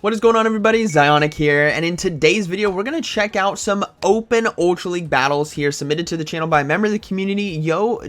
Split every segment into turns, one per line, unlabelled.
What is going on, everybody? ZyoniK here, and in today's video we're going to check out some open Ultra League battles here submitted to the channel by a member of the community,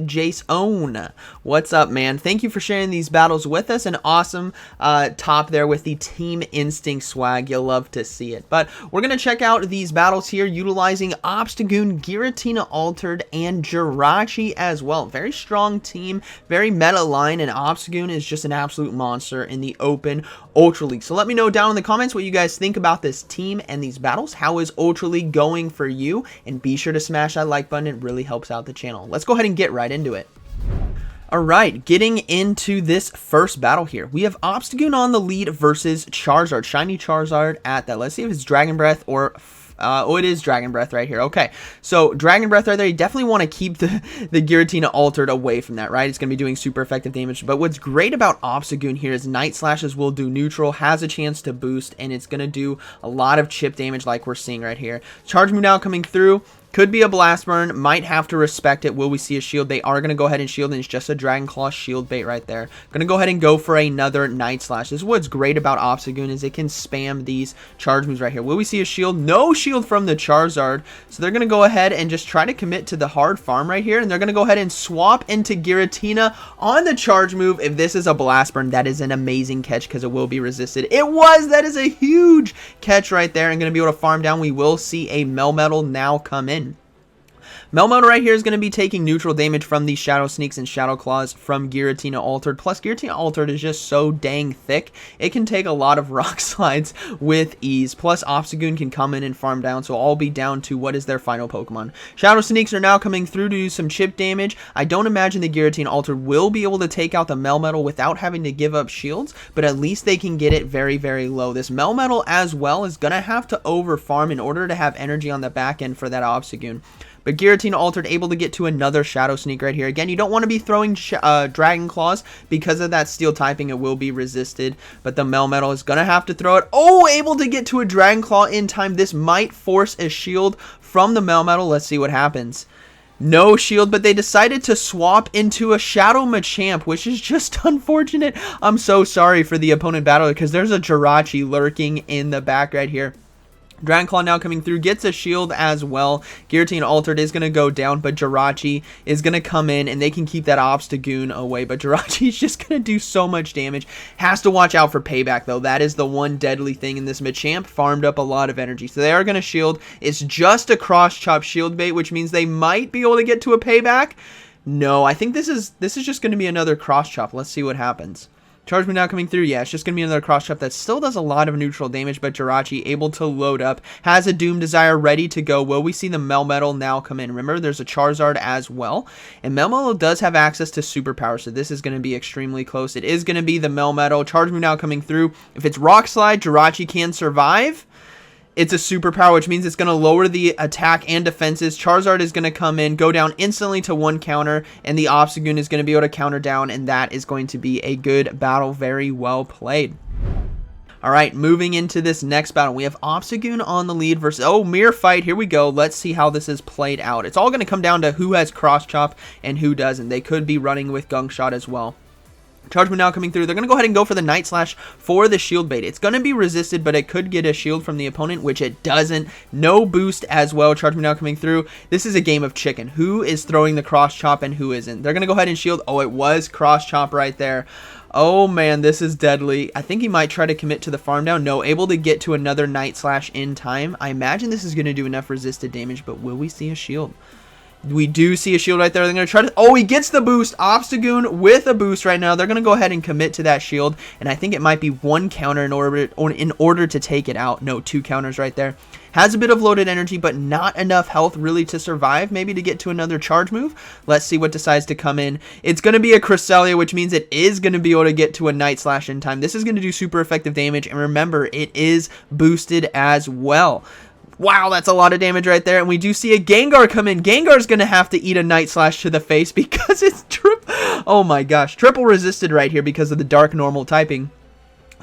Jason. What's up, man? Thank you for sharing these battles with us. An awesome top there with the Team Instinct swag. You'll love to see it. But we're going to check out these battles here utilizing Obstagoon, Giratina Altered, and Jirachi as well. Very strong team, very meta line, and Obstagoon is just an absolute monster in the open Ultra League. So let me know down in the comments what you guys think about this team and these battles. How is Ultra League going for you? And be sure to smash that like button. It really helps out the channel. Let's go ahead and get right into it. Alright, getting into this first battle here. We have Obstagoon on the lead versus Charizard. Shiny Charizard at that. Let's see if it's Dragon Breath or... oh, it is Dragon Breath right here. Okay, so Dragon Breath right there. You definitely want to keep the Giratina Altered away from that, right? It's going to be doing super effective damage. But what's great about Obstagoon here is Night Slashes will do neutral, has a chance to boost, and it's going to do a lot of chip damage like we're seeing right here. Charge Move now coming through. Could be a Blast Burn, might have to respect it. Will we see a shield? They are going to go ahead and shield, and it's just a Dragon Claw shield bait right there. Going to go ahead and go for another Night Slash. This is what's great about Obstagoon is it can spam these charge moves right here. Will we see a shield? No shield from the Charizard, so they're going to go ahead and just try to commit to the hard farm right here, and they're going to go ahead and swap into Giratina on the charge move. If this is a Blast Burn, that is an amazing catch because it will be resisted. It was! That is a huge catch right there, and going to be able to farm down. We will see a Melmetal now come in. Melmetal right here is going to be taking neutral damage from these Shadow Sneaks and Shadow Claws from Giratina Altered. Plus, Giratina Altered is just so dang thick. It can take a lot of Rock Slides with ease. Plus, Obstagoon can come in and farm down, so I'll be down to what is their final Pokemon. Shadow Sneaks are now coming through to do some chip damage. I don't imagine the Giratina Altered will be able to take out the Melmetal without having to give up shields, but at least they can get it very, very low. This Melmetal as well is going to have to over farm in order to have energy on the back end for that Obstagoon. But Giratina Altered able to get to another Shadow Sneak right here. Again, you don't want to be throwing Dragon Claws because of that Steel typing. It will be resisted. But the Melmetal is going to have to throw it. Oh, able to get to a Dragon Claw in time. This might force a shield from the Melmetal. Let's see what happens. No shield, but they decided to swap into a Shadow Machamp, which is just unfortunate. I'm so sorry for the opponent battler because there's a Jirachi lurking in the back right here. Dragon Claw now coming through, gets a shield as well. Giratina Altered is going to go down, but Jirachi is going to come in, and they can keep that Obstagoon away. But Jirachi is just going to do so much damage. Has to watch out for payback, though. That is the one deadly thing in this Machamp. Farmed up a lot of energy. So they are going to shield. It's just a cross-chop shield bait, which means they might be able to get to a payback. No, I think this is just going to be another cross-chop. Let's see what happens. Charge Move now coming through. Yeah, it's just going to be another cross chop that still does a lot of neutral damage, but Jirachi able to load up. Has a Doom Desire ready to go. Will we see the Melmetal now come in? Remember, there's a Charizard as well. And Melmetal does have access to Superpower, so this is going to be extremely close. It is going to be the Melmetal. Charge Move now coming through. If it's Rock Slide, Jirachi can survive. It's a superpower, which means it's going to lower the attack and defenses. Charizard is going to come in, go down instantly to one counter, and the Obstagoon is going to be able to counter down, and that is going to be a good battle. Very well played. Alright, moving into this next battle, we have Obstagoon on the lead versus... Oh, mirror fight. Here we go. Let's see how this is played out. It's all going to come down to who has Cross Chop and who doesn't. They could be running with Gunk Shot as well. Charge Move now coming through. They're going to go ahead and go for the Night Slash for the shield bait. It's going to be resisted, but it could get a shield from the opponent, which it doesn't. No boost as well. Charge Move now coming through. This is a game of chicken. Who is throwing the cross chop and who isn't? They're going to go ahead and shield. Oh, it was cross chop right there. Oh man, this is deadly. I think he might try to commit to the farm down. No, able to get to another Night Slash in time. I imagine this is going to do enough resisted damage, but will we see a shield? We do see a shield right there. They're going to try to... Oh, he gets the boost. Obstagoon with a boost right now. They're going to go ahead and commit to that shield. And I think it might be one counter in order to take it out. No, two counters right there. Has a bit of loaded energy, but not enough health really to survive. Maybe to get to another charge move. Let's see what decides to come in. It's going to be a Cresselia, which means it is going to be able to get to a Night Slash in time. This is going to do super effective damage. And remember, it is boosted as well. Wow, that's a lot of damage right there. And we do see a Gengar come in. Gengar's going to have to eat a Night Slash to the face because it's triple... Oh my gosh. Triple resisted right here because of the Dark Normal typing.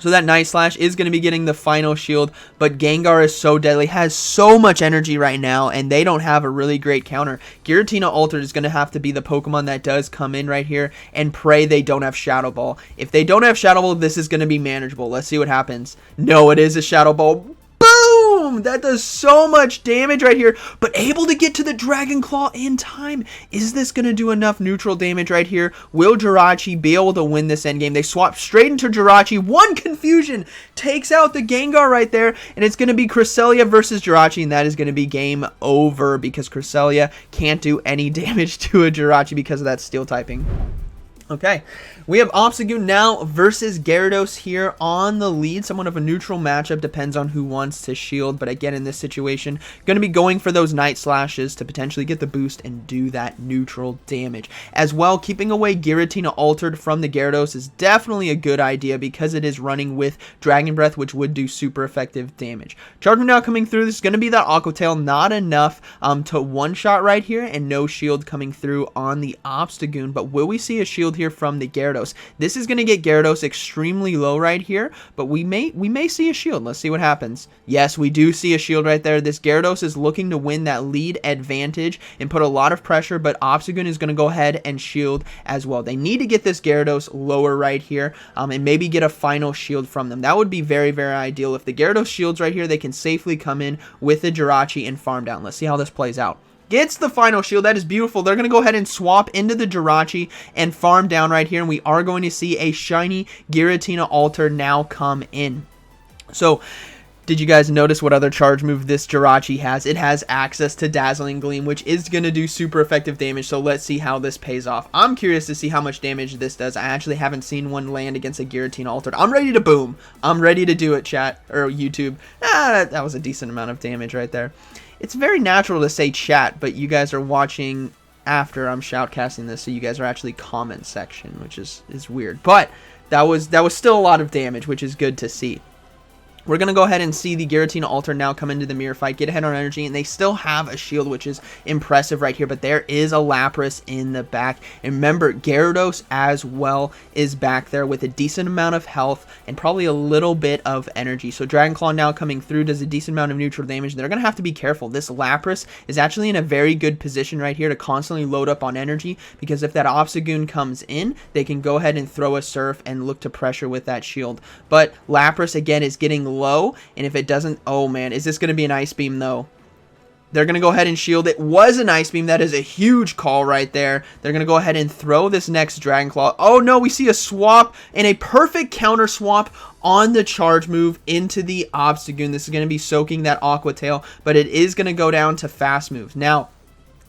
So that Night Slash is going to be getting the final shield, but Gengar is so deadly, has so much energy right now, and they don't have a really great counter. Giratina Altered is going to have to be the Pokemon that does come in right here, and pray they don't have Shadow Ball. If they don't have Shadow Ball, this is going to be manageable. Let's see what happens. No, it is a Shadow Ball. Boom! That does so much damage right here, but able to get to the Dragon Claw in time. Is this going to do enough neutral damage right here? Will Jirachi be able to win this endgame? They swap straight into Jirachi. One confusion takes out the Gengar right there, and it's going to be Cresselia versus Jirachi, and that is going to be game over because Cresselia can't do any damage to a Jirachi because of that steel typing. Okay, we have Obstagoon now versus Gyarados here on the lead. Somewhat of a neutral matchup, depends on who wants to shield. But again, in this situation, going to be going for those Night Slashes to potentially get the boost and do that neutral damage. As well, keeping away Giratina Altered from the Gyarados is definitely a good idea because it is running with Dragon Breath, which would do super effective damage. Charge Move now coming through. This is going to be that Aqua Tail. Not enough to one-shot right here, and no shield coming through on the Obstagoon. But will we see a shield here from the Gyarados? This is going to get Gyarados extremely low right here, but we may see a shield. Let's see what happens. Yes, we do see a shield right there. This Gyarados is looking to win that lead advantage and put a lot of pressure, but Obstagoon is going to go ahead and shield as well. They need to get this Gyarados lower right here and maybe get a final shield from them. That would be very, very ideal. If the Gyarados shields right here, they can safely come in with the Jirachi and farm down. Let's see how this plays out. Gets the final shield. That is beautiful. They're going to go ahead and swap into the Jirachi and farm down right here. And we are going to see a shiny Giratina Alter now come in. So, did you guys notice what other charge move this Jirachi has? It has access to Dazzling Gleam, which is going to do super effective damage. So let's see how this pays off. I'm curious to see how much damage this does. I actually haven't seen one land against a Giratina Altered. I'm ready to boom. I'm ready to do it, chat, or YouTube. That was a decent amount of damage right there. It's very natural to say chat, but you guys are watching after I'm shoutcasting this, so you guys are actually comment section, which is weird. But that was still a lot of damage, which is good to see. We're going to go ahead and see the Giratina Alter now come into the mirror fight, get ahead on energy, and they still have a shield, which is impressive right here, but there is a Lapras in the back. And remember, Gyarados as well is back there with a decent amount of health and probably a little bit of energy. So Dragon Claw now coming through does a decent amount of neutral damage. They're going to have to be careful. This Lapras is actually in a very good position right here to constantly load up on energy, because if that Obstagoon comes in, they can go ahead and throw a Surf and look to pressure with that shield. But Lapras, again, is getting low, and if it doesn't, oh man, is this going to be an Ice Beam though? They're going to go ahead and shield. It was an Ice Beam. That is a huge call right there. They're going to go ahead and throw this next Dragon Claw. Oh no, we see a swap and a perfect counter swap on the charge move into the Obstagoon. This is going to be soaking that Aqua Tail, but it is going to go down to fast moves. Now,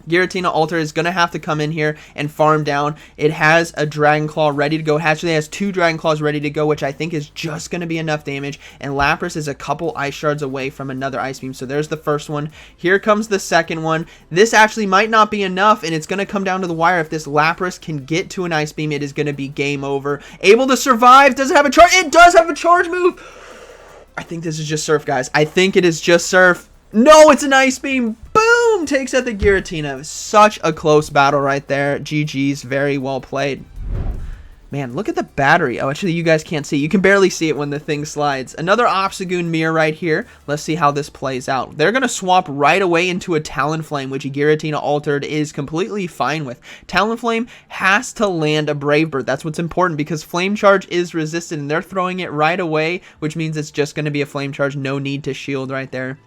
Giratina Alter is going to have to come in here and farm down. It has a Dragon Claw ready to go. It actually has two Dragon Claws ready to go, which I think is just going to be enough damage. And Lapras is a couple Ice Shards away from another Ice Beam. So there's the first one. Here comes the second one. This actually might not be enough, and it's going to come down to the wire. If this Lapras can get to an Ice Beam, it is going to be game over. Able to survive. Does it have a charge? It does have a charge move. I think this is just Surf, guys. I think it is just Surf. No, it's an Ice Beam. Boom! Takes out the Giratina. Such a close battle right there. GG's. Very well played. Man, look at the battery. Oh, actually, you guys can't see. You can barely see it when the thing slides. Another Obstagoon mirror right here. Let's see how this plays out. They're going to swap right away into a Talonflame, which Giratina Altered is completely fine with. Talonflame has to land a Brave Bird. That's what's important, because Flame Charge is resistant, and they're throwing it right away, which means it's just going to be a Flame Charge. No need to shield right there.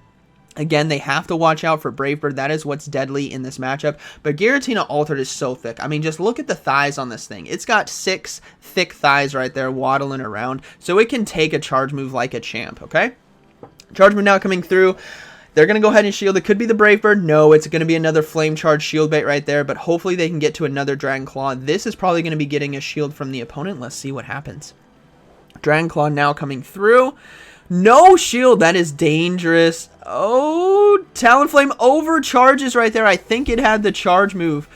Again, they have to watch out for Brave Bird. That is what's deadly in this matchup. But Giratina Altered is so thick. I mean, just look at the thighs on this thing. It's got 6 thick thighs right there waddling around. So it can take a charge move like a champ, okay? Charge move now coming through. They're going to go ahead and shield. It could be the Brave Bird. No, it's going to be another Flame Charge shield bait right there. But hopefully they can get to another Dragon Claw. This is probably going to be getting a shield from the opponent. Let's see what happens. Dragon Claw now coming through. No shield. That is dangerous. Oh, Talonflame overcharges right there. I think it had the charge move.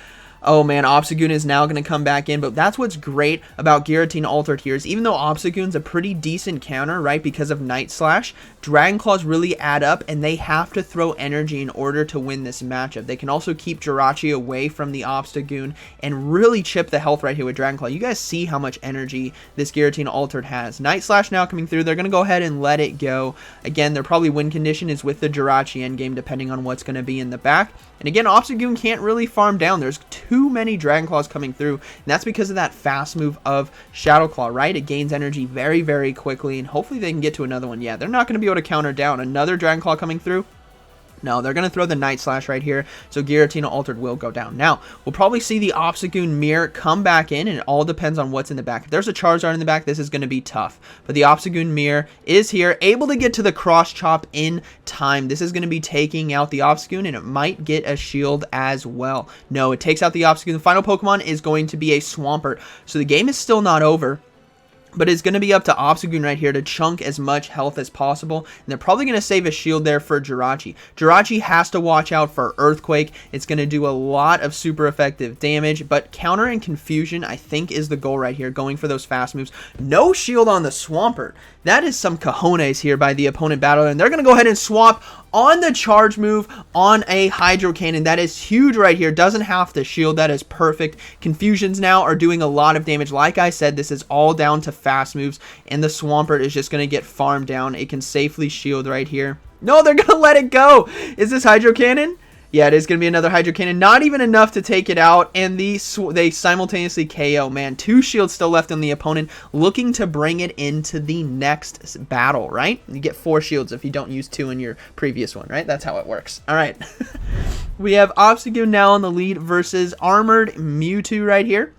Oh man, Obstagoon is now going to come back in, but that's what's great about Giratina Altered here is even though Obstagoon's a pretty decent counter, right, because of Night Slash, Dragon Claws really add up, and they have to throw energy in order to win this matchup. They can also keep Jirachi away from the Obstagoon and really chip the health right here with Dragon Claw. You guys see how much energy this Giratina Altered has. Night Slash now coming through. They're going to go ahead and let it go. Again, their probably win condition is with the Jirachi endgame, depending on what's going to be in the back. And again, Obstagoon can't really farm down. There's too many Dragon Claws coming through, and that's because of that fast move of Shadow Claw, right? It gains energy very, very quickly, and hopefully they can get to another one. Yeah, they're not going to be able to counter down. Another Dragon Claw coming through. No, they're going to throw the Night Slash right here, so Giratina Altered will go down. Now, we'll probably see the Obstagoon Mirror come back in, and it all depends on what's in the back. If there's a Charizard in the back, this is going to be tough. But the Obstagoon Mirror is here, able to get to the Cross Chop in time. This is going to be taking out the Obstagoon, and it might get a shield as well. No, it takes out the Obstagoon. The final Pokemon is going to be a Swampert, so the game is still not over. But it's going to be up to Obstagoon right here to chunk as much health as possible. And they're probably going to save a shield there for Jirachi. Jirachi has to watch out for Earthquake. It's going to do a lot of super effective damage. But counter and confusion, I think, is the goal right here. Going for those fast moves. No shield on the Swampert. That is some cojones here by the opponent battler. And they're going to go ahead and swap on the charge move on a Hydro Cannon. That is huge right here. Doesn't have to shield. That is perfect. Confusions now are doing a lot of damage. Like I said, this is all down to fast moves, and the Swampert is just going to get farmed down. It can safely shield right here. No, they're going to let it go. Is this Hydro Cannon? Yeah, it is going to be another Hydro Cannon. Not even enough to take it out, and they simultaneously KO. Man, 2 shields still left on the opponent, looking to bring it into the next battle, right? You get 4 shields if you don't use 2 in your previous one, right? That's how it works. All right. We have Obstagoon now on the lead versus Armored Mewtwo right here.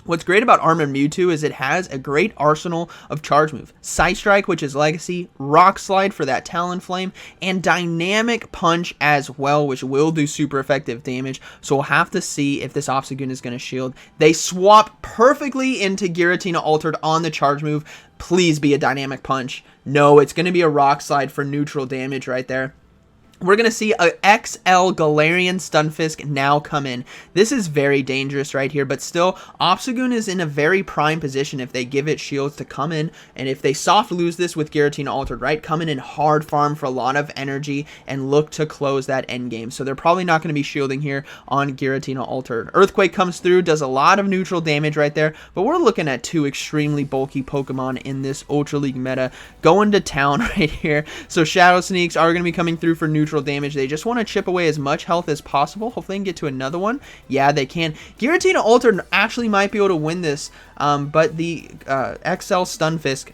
What's great about Armored Mewtwo is it has a great arsenal of charge move. Side Strike, which is Legacy, Rock Slide for that Talonflame, and Dynamic Punch as well, which will do super effective damage. So we'll have to see if this Obstagoon is going to shield. They swap perfectly into Giratina Altered on the charge move. Please be a Dynamic Punch. No, it's going to be a Rock Slide for neutral damage right there. We're going to see a XL Galarian Stunfisk now come in. This is very dangerous right here, but still, Obstagoon is in a very prime position if they give it shields to come in, and if they soft lose this with Giratina Altered, right, come in and hard farm for a lot of energy and look to close that end game. So they're probably not going to be shielding here on Giratina Altered. Earthquake comes through, does a lot of neutral damage right there, but we're looking at 2 extremely bulky Pokemon in this Ultra League meta going to town right here. So Shadow Sneaks are going to be coming through for neutral damage. They just want to chip away as much health as possible. Hopefully they can get to another one. Yeah, they can. Giratina Altered actually might be able to win this, but the XL Stunfisk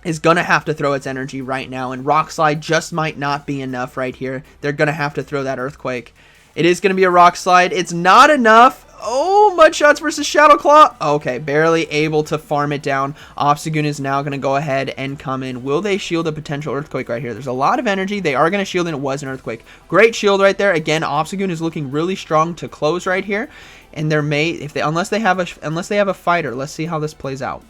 is going to have to throw its energy right now, and Rock Slide just might not be enough right here. They're going to have to throw that Earthquake. It is going to be a Rock Slide. It's not enough. Oh, Mudshots versus Shadow Claw. Okay, barely able to farm it down. Obstagoon is now going to go ahead and come in. Will they shield a potential Earthquake right here? There's a lot of energy. They are going to shield, and it was an Earthquake. Great shield right there. Again, Obstagoon is looking really strong to close right here. And there may, unless they have a fighter, let's see how this plays out.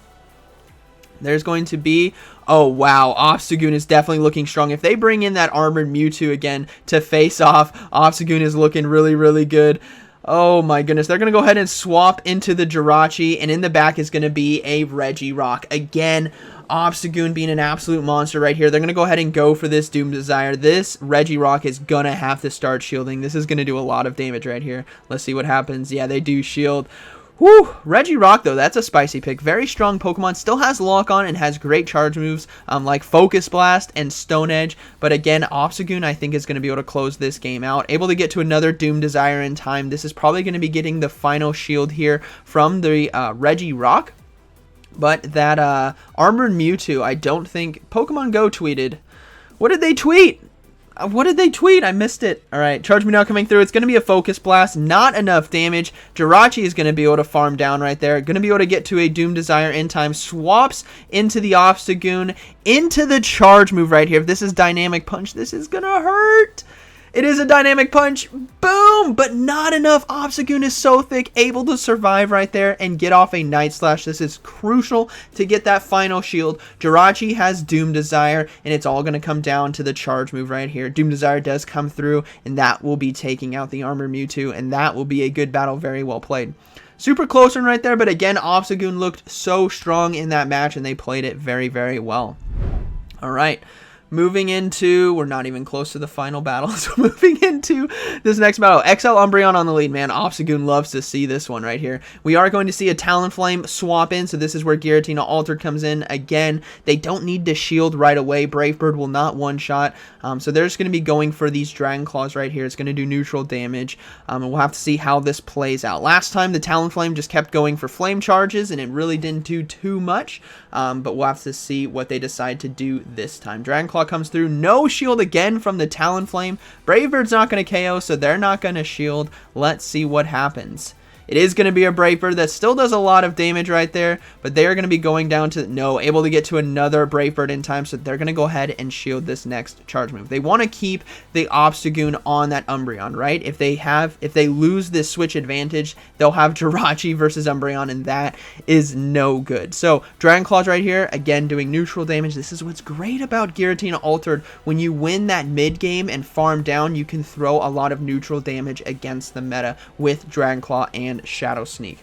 There's going to be, oh wow, Obstagoon is definitely looking strong. If they bring in that Armored Mewtwo again to face off, Obstagoon is looking really, really good. Oh my goodness, they're going to go ahead and swap into the Jirachi, and in the back is going to be a Regirock. Again, Obstagoon being an absolute monster right here. They're going to go ahead and go for this Doom Desire. This Regirock is going to have to start shielding. This is going to do a lot of damage right here. Let's see what happens. Yeah, they do shield. Whew, Regirock though, that's a spicy pick. Very strong Pokemon, still has Lock On and has great charge moves like Focus Blast and Stone Edge. But again, Obstagoon I think is going to be able to close this game out. Able to get to another Doom Desire in time. This is probably going to be getting the final shield here from the Regirock. But that Armored Mewtwo, I don't think Pokemon Go tweeted. What did they tweet? What did they tweet? I missed it. All right, Charge Me Now coming through. It's going to be a Focus Blast. Not enough damage. Jirachi is going to be able to farm down right there. Going to be able to get to a Doom Desire in time. Swaps into the Obstagoon. Into the charge move right here. If this is Dynamic Punch, this is going to hurt. It is a dynamic punch. Boom! But not enough. Obstagoon is so thick, able to survive right there and get off a Night Slash. This is crucial to get that final shield. Jirachi has Doom Desire, and it's all going to come down to the charge move right here. Doom Desire does come through, and that will be taking out the Armor Mewtwo, and that will be a good battle. Very well played. Super close one right there, but again, Obstagoon looked so strong in that match, and they played it very, very well. All right. Moving into, we're not even close to the final battle, so moving into this next battle. XL Umbreon on the lead, man. Obstagoon loves to see this one right here. We are going to see a Talonflame swap in, so this is where Giratina Altered comes in. Again, they don't need to shield right away. Brave Bird will not one-shot, so they're just going to be going for these Dragon Claws right here. It's going to do neutral damage, and we'll have to see how this plays out. Last time, the Talonflame just kept going for flame charges, and it really didn't do too much, but we'll have to see what they decide to do this time. Dragon Claw comes through. No shield again from the Talonflame. Brave Bird's not going to KO, so they're not going to shield. Let's see what happens. It is going to be a Brave Bird that still does a lot of damage right there, but they are going to be going down to, no, able to get to another Brave Bird in time, so they're going to go ahead and shield this next charge move. They want to keep the Obstagoon on that Umbreon, right? If they lose this switch advantage, they'll have Jirachi versus Umbreon, and that is no good. So, Dragon Claws right here, again, doing neutral damage. This is what's great about Giratina Altered. When you win that mid game and farm down, you can throw a lot of neutral damage against the meta with Dragon Claw and Shadow Sneak.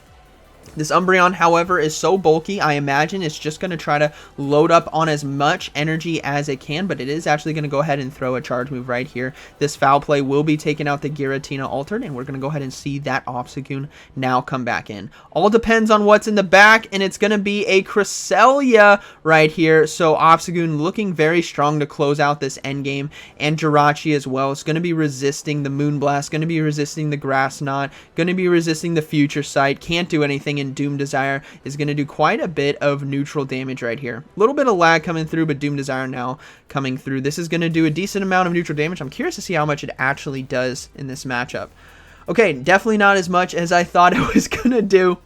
This Umbreon, however, is so bulky, I imagine it's just going to try to load up on as much energy as it can, but it is actually going to go ahead and throw a charge move right here. This Foul Play will be taking out the Giratina Altered, and we're going to go ahead and see that Obstagoon now come back in. All depends on what's in the back, and it's going to be a Cresselia right here, so Obstagoon looking very strong to close out this endgame, and Jirachi as well. It's going to be resisting the Moonblast, going to be resisting the Grass Knot, going to be resisting the Future Sight, can't do anything, and Doom Desire is going to do quite a bit of neutral damage right here. A little bit of lag coming through, but Doom Desire now coming through. This is going to do a decent amount of neutral damage. I'm curious to see how much it actually does in this matchup. Okay, definitely not as much as I thought it was going to do,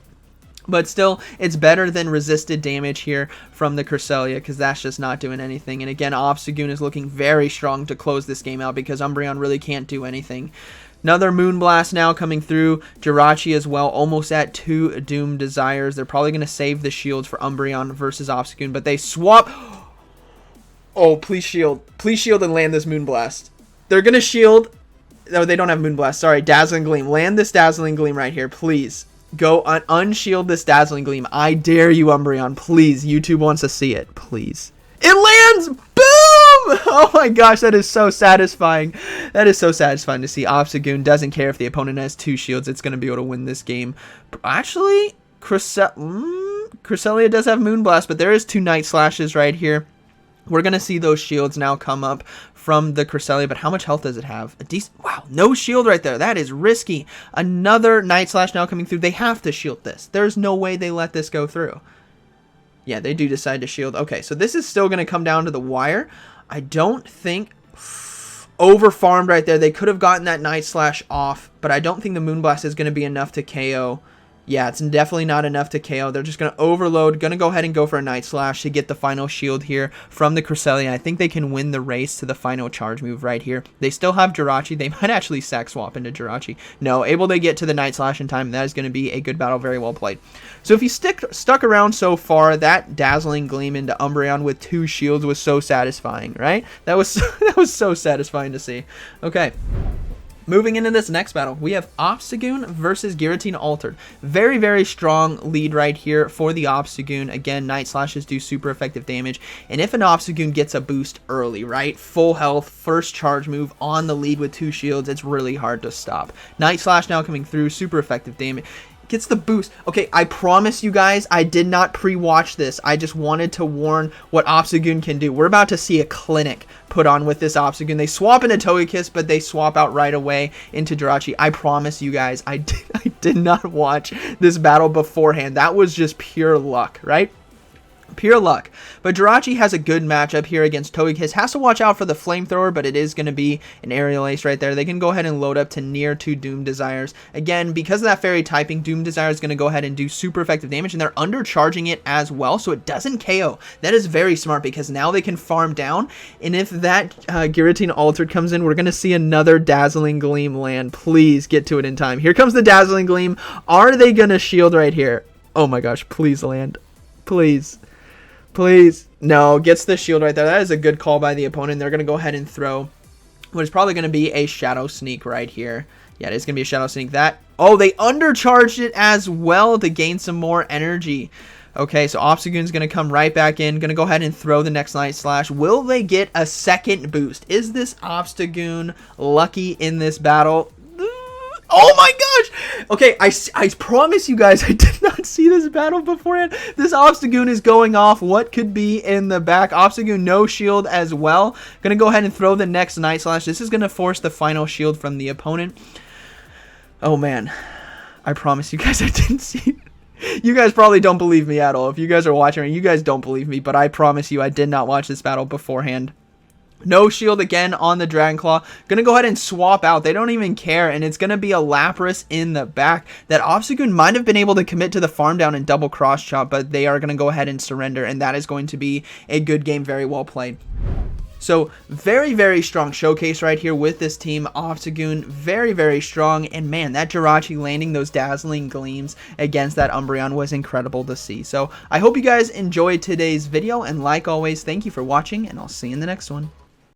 but still, it's better than resisted damage here from the Cresselia, because that's just not doing anything. And again, Obstagoon is looking very strong to close this game out, because Umbreon really can't do anything. Another Moonblast now coming through. Jirachi as well, almost at 2 Doom Desires. They're probably going to save the shields for Umbreon versus Obstagoon, but they swap. Oh, please shield. Please shield and land this Moonblast. They're going to shield. No, they don't have Moonblast. Sorry, Dazzling Gleam. Land this Dazzling Gleam right here, please. Go unshield this Dazzling Gleam. I dare you, Umbreon. Please. YouTube wants to see it. Please. It lands! Boom! Oh my gosh, that is so satisfying. That is so satisfying to see. Obstagoon doesn't care if the opponent has 2 shields. It's going to be able to win this game. Actually, Cresselia does have Moonblast, but there is 2 Night Slashes right here. We're going to see those shields now come up from the Cresselia, but how much health does it have? A decent, wow, no shield right there. That is risky. Another Night Slash now coming through. They have to shield this. There's no way they let this go through. Yeah, they do decide to shield. Okay, so this is still going to come down to the wire. I don't think over-farmed right there. They could have gotten that Night Slash off, but I don't think the Moonblast is going to be enough to KO. Yeah, it's definitely not enough to KO. They're just going to overload, going to go ahead and go for a Night Slash to get the final shield here from the Cresselia. I think they can win the race to the final charge move right here. They still have Jirachi. They might actually sack swap into Jirachi. No, able to get to the Night Slash in time. That is going to be a good battle. Very well played. So if you stuck around so far, that Dazzling Gleam into Umbreon with 2 shields was so satisfying, right? That was so satisfying to see. Okay. Moving into this next battle, we have Obstagoon versus Giratina Altered. Very, very strong lead right here for the Obstagoon. Again, Night Slashes do super effective damage. And if an Obstagoon gets a boost early, right? Full health, first charge move on the lead with 2 shields, it's really hard to stop. Night Slash now coming through, super effective damage. Gets the boost. Okay, I promise you guys, I did not pre-watch this. I just wanted to warn what Obstagoon can do. We're about to see a clinic put on with this Obstagoon. They swap into Togekiss, but they swap out right away into Jirachi. I promise you guys, I did not watch this battle beforehand. That was just pure luck, right? Pure luck. But Jirachi has a good matchup here against Togekiss. Has to watch out for the Flamethrower, but it is going to be an Aerial Ace right there. They can go ahead and load up to near 2 Doom Desires. Again, because of that Fairy typing, Doom Desire is going to go ahead and do super effective damage, and they're undercharging it as well, so it doesn't KO. That is very smart, because now they can farm down, and if that Giratina Altered comes in, we're going to see another Dazzling Gleam land. Please get to it in time. Here comes the Dazzling Gleam. Are they going to shield right here? Oh my gosh, please land. Please. Please. No, gets the shield right there. That is a good call by the opponent. They're going to go ahead and throw what is probably going to be a Shadow Sneak right here. Yeah, it is going to be a Shadow Sneak. Oh, they undercharged it as well to gain some more energy. Okay, so Obstagoon's going to come right back in. Going to go ahead and throw the next Night Slash. Will they get a second boost? Is this Obstagoon lucky in this battle? Oh my gosh! Okay, I promise you guys, I did not see this battle beforehand. This Obstagoon is going off. What could be in the back? Obstagoon, no shield as well. Gonna go ahead and throw the next Night Slash. This is gonna force the final shield from the opponent. Oh man, I promise you guys, I didn't see it. You guys probably don't believe me at all. If you guys are watching, you guys don't believe me, but I promise you, I did not watch this battle beforehand. No shield again on the Dragon Claw. Gonna go ahead and swap out. They don't even care, and it's gonna be a Lapras in the back. That Obstagoon might have been able to commit to the farm down and double cross chop, but they are gonna go ahead and surrender, and that is going to be a good game. Very well played. So, very, very strong showcase right here with this team. Obstagoon, very, very strong. And man, that Jirachi landing those Dazzling Gleams against that Umbreon was incredible to see. So, I hope you guys enjoyed today's video. And like always, thank you for watching, and I'll see you in the next one.